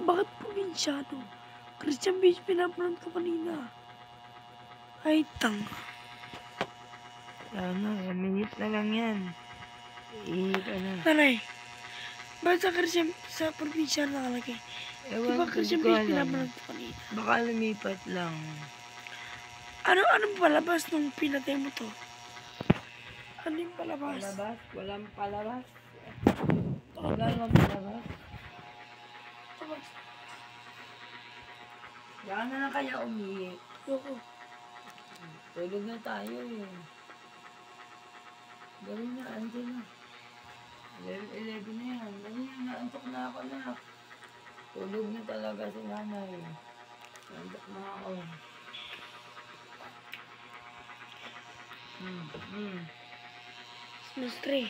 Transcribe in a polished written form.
Bakit probinsyano? Christian Beach pinapanood ko kanina. Ay, tanga. Ano, 1 minute na lang yan. Nanay, ba't sa probinsya nakalagay? Ewan Diba ko, di Christian ko Beach alam. pinapanood ko kanina? Baka lumipat lang. Anong palabas nung pinatay mo to? Ano yung palabas? Palabas? Walang palabas? Wala nga palabas? Diyan na lang kaya umihi. Yoko. Tulog na tayo eh. Gawin na, andyan na. 11 na yan. Gawin na, naantok na ako na. Tulog na talaga si nanay. Naantok na ako. Mas 3.